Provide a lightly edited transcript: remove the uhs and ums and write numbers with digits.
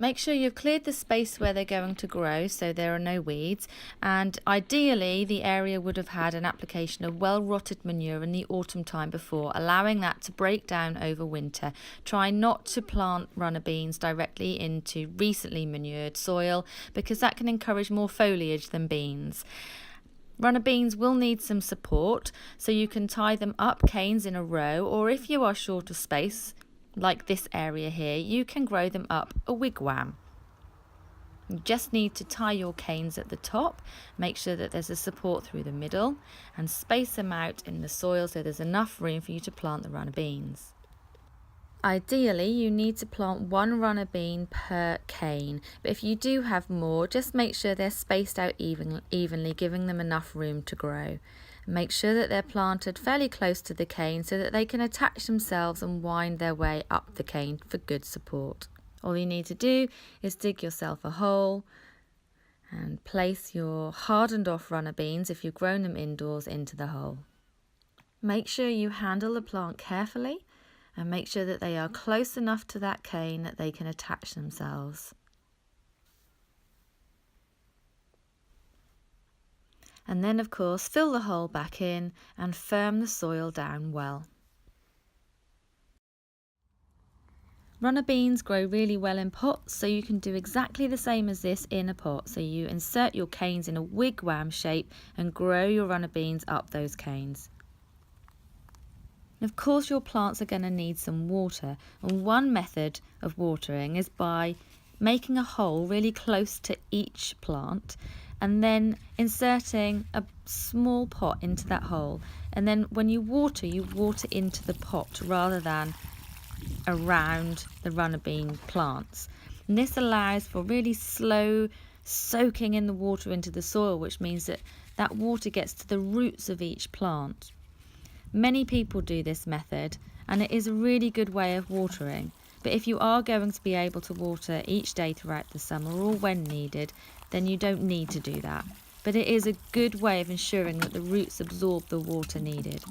Make sure you've cleared the space where they're going to grow so there are no weeds, and ideally the area would have had an application of well-rotted manure in the autumn time before, allowing that to break down over winter. Try not to plant runner beans directly into recently manured soil because that can encourage more foliage than beans. Runner beans will need some support, so you can tie them up canes in a row, or if you are short of space, like this area here, you can grow them up a wigwam. You just need to tie your canes at the top, make sure that there's a support through the middle, and space them out in the soil so there's enough room for you to plant the runner beans. Ideally, you need to plant one runner bean per cane, but if you do have more, just make sure they're spaced out evenly, giving them enough room to grow. Make sure that they're planted fairly close to the cane so that they can attach themselves and wind their way up the cane for good support. All you need to do is dig yourself a hole and place your hardened off runner beans, if you've grown them indoors, into the hole. Make sure you handle the plant carefully and make sure that they are close enough to that cane that they can attach themselves. And then, of course, fill the hole back in and firm the soil down well. Runner beans grow really well in pots, so you can do exactly the same as this in a pot. So you insert your canes in a wigwam shape and grow your runner beans up those canes. Of course, your plants are going to need some water, and one method of watering is by making a hole really close to each plant and then inserting a small pot into that hole, and then when you water into the pot rather than around the runner bean plants. And this allows for really slow soaking in the water into the soil, which means that that water gets to the roots of each plant. Many people do this method and it is a really good way of watering, but if you are going to be able to water each day throughout the summer or when needed, then you don't need to do that. But it is a good way of ensuring that the roots absorb the water needed.